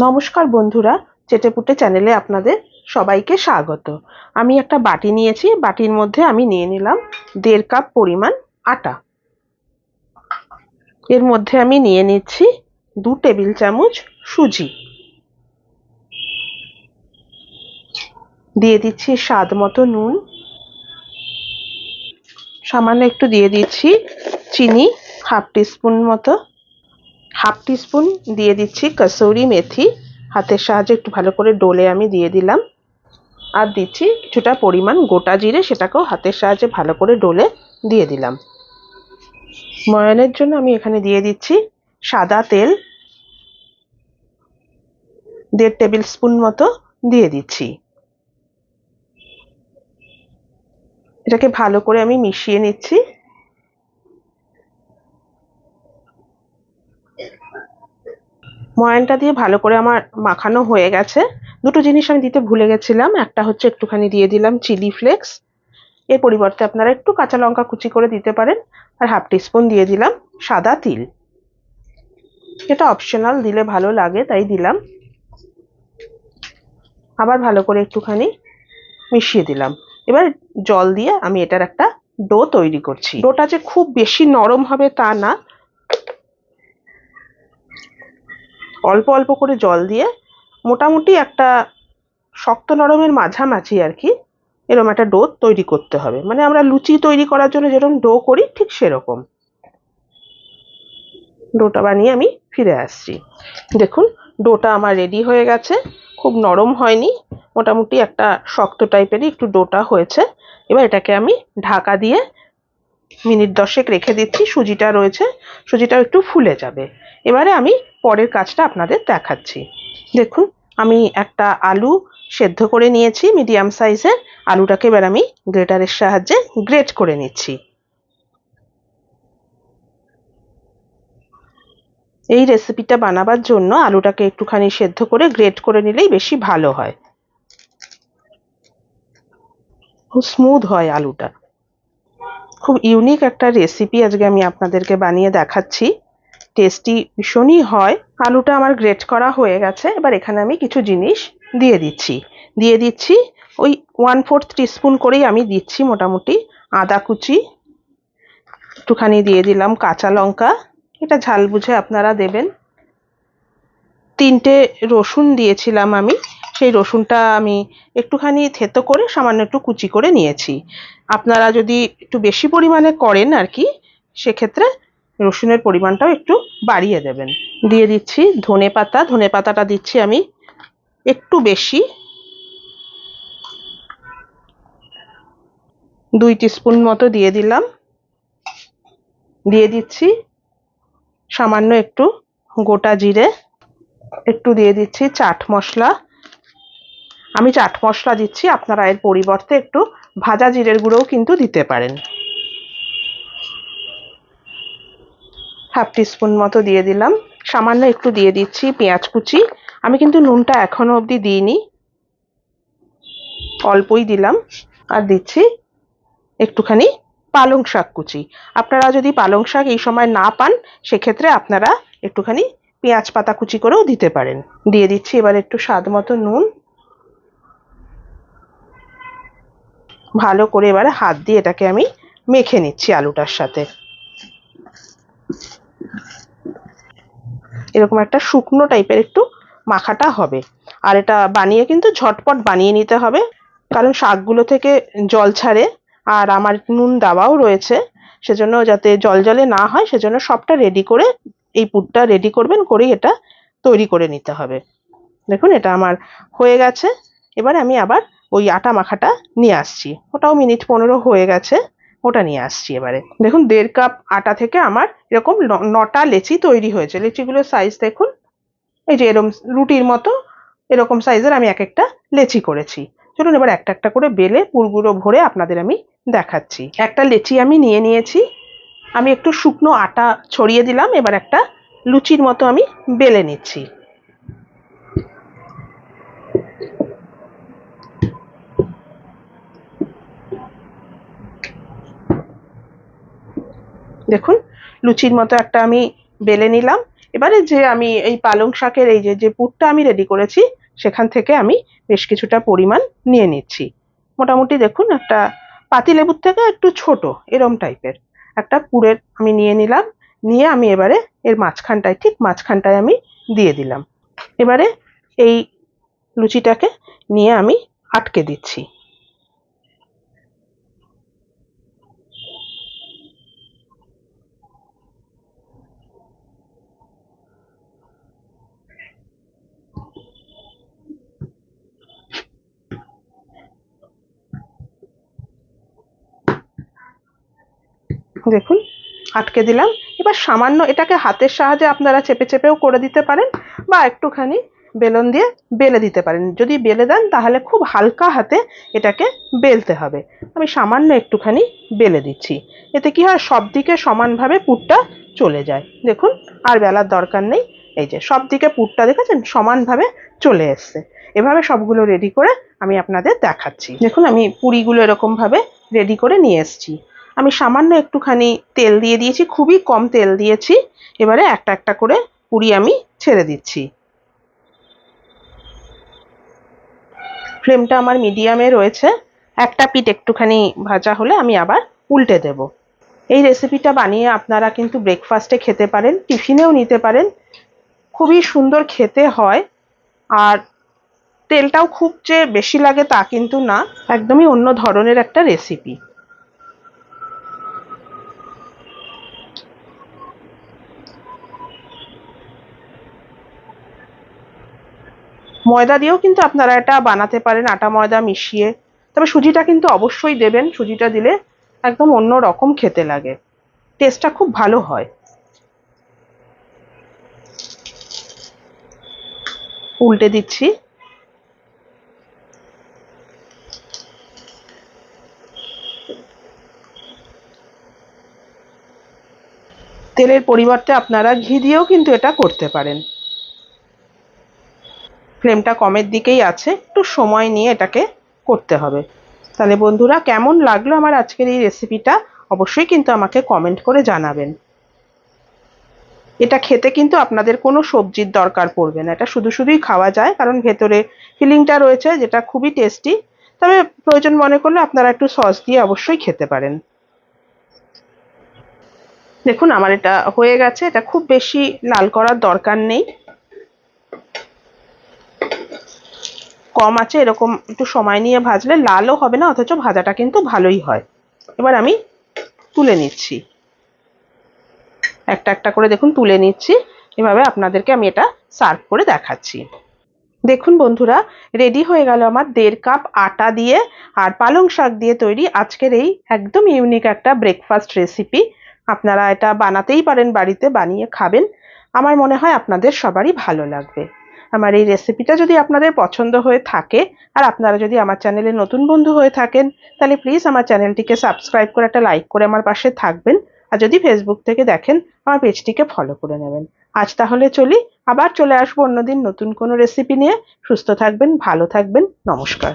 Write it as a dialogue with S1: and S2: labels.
S1: নমস্কার বন্ধুরা, চেটেপুটে চ্যানেলে আপনাদের সবাইকে স্বাগত। আমি একটা বাটি নিয়েছি, বাটির মধ্যে আমি নিয়ে নিলাম 1.5 কাপ পরিমাণ আটা। এর মধ্যে আমি নিয়ে নিচ্ছি 2 টেবিল চামচ সুজি, দিয়ে দিচ্ছি স্বাদ মতো নুন, সামান্য একটু দিয়ে দিচ্ছি চিনি, হাফ টিস্পুন মতো, হাফ টিস্পুন দিয়ে দিচ্ছি কসুরি মেথি, হাতের সাহায্যে একটু ভালো করে ডলে আমি দিয়ে দিলাম। আর দিচ্ছি কিছুটা পরিমাণ গোটা জিরে, সেটাকেও হাতের সাহায্যে ভালো করে ডলে দিয়ে দিলাম। ময়ানের জন্য আমি এখানে দিয়ে দিচ্ছি সাদা তেল 1.5 টেবিল স্পুন মতো দিয়ে দিচ্ছি। এটাকে ভালো করে আমি মিশিয়ে নিচ্ছি। ময়ানটা দিয়ে ভালো করে আমার মাখানো হয়ে গেছে। দুটো জিনিস আমি দিতে ভুলে গেছিলাম, একটা হচ্ছে একটুখানি দিয়ে দিলাম চিলি ফ্লেক্স, এর পরিবর্তে আপনারা একটু কাঁচা লঙ্কা কুচি করে দিতে পারেন। আর হাফ টিস্পুন দিয়ে দিলাম সাদা তিল, এটা অপশনাল, দিলে ভালো লাগে তাই দিলাম। আবার ভালো করে একটুখানি মিশিয়ে দিলাম। এবার জল দিয়ে আমি এটার একটা ডো তৈরি করছি। ডোটা যে খুব বেশি নরম হবে তা না, অল্প অল্প করে জল দিয়ে মোটামুটি একটা শক্ত নরমের মাঝামাঝি আর কি, এরকম একটা ডো তৈরি করতে হবে। মানে আমরা লুচি তৈরি করার জন্য যেরকম ডো করি ঠিক সেরকম ডোটা বানিয়ে আমি ফিরে আসছি। দেখুন ডোটা আমার রেডি হয়ে গেছে, খুব নরম হয়নি, মোটামুটি একটা শক্ত টাইপেরই একটু ডোটা হয়েছে। এবার এটাকে আমি ঢাকা দিয়ে মিনিট 10 রেখে দিচ্ছি। সুজিটা রয়েছে, সুজিটাও একটু ফুলে যাবে। এবারে আমি পরের কাজটা আপনাদের দেখাচ্ছি। দেখুন আমি একটা আলু সেদ্ধ করে নিয়েছি মিডিয়াম সাইজের। আলুটাকে এবার আমি গ্রেটারের সাহায্যে গ্রেট করে নিচ্ছি। এই রেসিপিটা বানাবার জন্য আলুটাকে একটুখানি সেদ্ধ করে গ্রেট করে নিলেই বেশি ভালো হয়, খুব স্মুথ হয় আলুটা। খুব ইউনিক একটা রেসিপি আজকে আমি আপনাদেরকে বানিয়ে দেখাচ্ছি, টেস্টি ভীষণই হয়। আলুটা আমার গ্রেট করা হয়ে গেছে। এবার এখানে আমি কিছু জিনিস দিয়ে দিচ্ছি ওই 1/4 টিস্পুন করেই আমি দিচ্ছি মোটামুটি আদা কুচি, একটুখানি দিয়ে দিলাম কাঁচা লঙ্কা, এটা ঝাল বুঝে আপনারা দেবেন। 3টে রসুন দিয়েছিলাম আমি, সেই রসুনটা আমি একটুখানি থেতো করে সামান্য একটু কুচি করে নিয়েছি। আপনারা যদি একটু বেশি পরিমাণে করেন আর কি, সেক্ষেত্রে রসুনের পরিমাণটাও একটু বাড়িয়ে দেবেন। দিয়ে দিচ্ছি ধনে পাতা, ধনে পাতাটা দিচ্ছি আমি একটু বেশি, 2 টিস্পুন মতো দিয়ে দিলাম। দিয়ে দিচ্ছি সামান্য একটু গোটা জিরে, একটু দিয়ে দিচ্ছি চাট মশলা। আমি চাট মশলা দিচ্ছি, আপনারা এর পরিবর্তে একটু ভাজা জিরের গুঁড়োও কিন্তু দিতে পারেন। হাফ টিস্পুন মতো দিয়ে দিলাম। সামান্য একটু দিয়ে দিচ্ছি পেঁয়াজ কুচি, আমি কিন্তু নুনটা এখনো অবধি দিইনি, অল্পই দিলাম। আর দিচ্ছি একটুখানি পালং শাক কুচি। আপনারা যদি পালং শাক এই সময় না পান, সেক্ষেত্রে আপনারা একটুখানি পেঁয়াজ পাতা কুচি করেও দিতে পারেন। দিয়ে দিচ্ছি এবার একটু স্বাদ মতো নুন। ভালো করে এবারে হাত দিয়ে এটাকে আমি মেখে নিচ্ছি আলুটার সাথে। এরকম একটা শুকনো টাইপের একটু মাখাটা হবে। আর এটা বানিয়ে কিন্তু ঝটপট বানিয়ে নিতে হবে, কারণ শাকগুলো থেকে জল ছাড়ে আর আমার নুন দেওয়াও রয়েছে, সেজন্য যাতে জল জলে না হয় সেজন্য সবটা রেডি করে এই পুরটা রেডি করবেন, করেই এটা তৈরি করে নিতে হবে। দেখুন এটা আমার হয়ে গেছে। এবার আমি আবার ওই আটা মাখাটা নিয়ে আসছি, ওটাও মিনিট 15 হয়ে গেছে, ওটা নিয়ে আসছি। এবারে দেখুন 1.5 কাপ আটা থেকে আমার এরকম 9টা লেচি তৈরি হয়েছে। লেচিগুলোর সাইজ দেখুন, এই যে এরকম রুটির মতো এরকম সাইজের আমি এক একটা লেচি করেছি। চলুন এবার একটা একটা করে বেলে পুরগুলো ভরে আপনাদের আমি দেখাচ্ছি। একটা লেচি আমি নিয়ে নিয়েছি, আমি একটু শুকনো আটা ছড়িয়ে দিলাম। এবার একটা লুচির মতো আমি বেলে নিচ্ছি। দেখুন লুচির মতো একটা আমি বেলে নিলাম। এবারে যে আমি এই পালং শাকের এই যে যে পুরটা আমি রেডি করেছি সেখান থেকে আমি বেশ কিছুটা পরিমাণ নিয়ে নিচ্ছি। মোটামুটি দেখুন একটা পাতিলেবুর থেকে একটু ছোট এরম টাইপের একটা পুরের আমি নিয়ে নিলাম। নিয়ে আমি এবারে এর মাঝখানটায় ঠিক মাঝখানটায় আমি দিয়ে দিলাম। এবারে এই লুচিটাকে নিয়ে আমি আটকে দিচ্ছি। দেখুন আটকে দিলাম। এবার সামান্য এটাকে হাতের সাহায্যে আপনারা চেপে চেপেও করে দিতে পারেন বা একটুখানি বেলন দিয়ে বেলে দিতে পারেন। যদি বেলে দেন তাহলে খুব হালকা হাতে এটাকে বেলতে হবে। আমি সামান্য একটুখানি বেলে দিচ্ছি, এতে কি হয় সব দিকে সমানভাবে পুরটা চলে যায়। দেখুন আর বেলার দরকার নেই, এই যে সব দিকে পুরটা দেখেছেন সমানভাবে চলে এসছে। এভাবে সবগুলো রেডি করে আমি আপনাদের দেখাচ্ছি। দেখুন আমি পুরিগুলো এরকম ভাবে রেডি করে নিয়ে এসছি। আমি সামান্য একটুখানি তেল দিয়ে দিয়েছি, খুবই কম তেল দিয়েছি। এবারে একটা একটা করে পুরি আমি ছেড়ে দিচ্ছি। ফ্লেমটা আমার মিডিয়ামে রয়েছে। একটা পিঠ একটুখানি ভাজা হলে আমি আবার উল্টে দেব। এই রেসিপিটা বানিয়ে আপনারা কিন্তু ব্রেকফাস্টে খেতে পারেন, টিফিনেও নিতে পারেন। খুবই সুন্দর খেতে হয়। আর তেলটাও খুব যে বেশি লাগে তা কিন্তু না, একদমই অন্য ধরনের একটা রেসিপি। ময়দা দিয়েও কিন্তু আপনারা এটা বানাতে পারেন, আটা ময়দা মিশিয়ে। তবে সুজিটা কিন্তু অবশ্যই দেবেন, সুজিটা দিলে একদম অন্য রকম খেতে লাগে, টেস্টটা খুব ভালো হয়। উল্টে দিচ্ছি। তেলের পরিবর্তে আপনারা ঘি দিয়েও কিন্তু এটা করতে পারেন। ফ্লেমটা কমের দিকেই আছে, একটু সময় নিয়ে এটাকে করতে হবে। তাহলে বন্ধুরা কেমন লাগলো আমার আজকের এই রেসিপিটা অবশ্যই কিন্তু আমাকে কমেন্ট করে জানাবেন। এটা খেতে কিন্তু আপনাদের কোনো সবজির দরকার পড়বে না, এটা শুধু শুধুই খাওয়া যায় কারণ ভেতরে ফিলিংটা রয়েছে যেটা খুবই টেস্টি। তবে প্রয়োজন মনে করলে আপনারা একটু সস দিয়ে অবশ্যই খেতে পারেন। দেখুন আমার এটা হয়ে গেছে, এটা খুব বেশি লাল করার দরকার নেই, কম আছে এরকম একটু সময় নিয়ে ভাজলে লালও হবে না, অথচ ভাজাটা কিন্তু ভালোই হয়। এবার আমি তুলে নিচ্ছি, একটা একটা করে দেখুন তুলে নিচ্ছি। এভাবে আপনাদেরকে আমি এটা সার্ভ করে দেখাচ্ছি। দেখুন বন্ধুরা রেডি হয়ে গেল আমার 1.5 কাপ আটা দিয়ে আর পালং শাক দিয়ে তৈরি আজকের এই একদম ইউনিক একটা ব্রেকফাস্ট রেসিপি। আপনারা এটা বানাতেই পারেন, বাড়িতে বানিয়ে খাবেন, আমার মনে হয় আপনাদের সবারই ভালো লাগবে। আমার এই রেসিপিটা যদি আপনাদের পছন্দ হয়ে থাকে আর আপনারা যদি আমার চ্যানেলে নতুন বন্ধু হয়ে থাকেন তাহলে প্লিজ আমার চ্যানেলটিকে সাবস্ক্রাইব করে একটা লাইক করে আমার পাশে থাকবেন। আর যদি ফেসবুক থেকে দেখেন আমার পেজটিকে ফলো করে নেবেন। আজ তাহলে চলি, আবার চলে আসবো অন্যদিন নতুন কোনো রেসিপি নিয়ে। সুস্থ থাকবেন, ভালো থাকবেন, নমস্কার।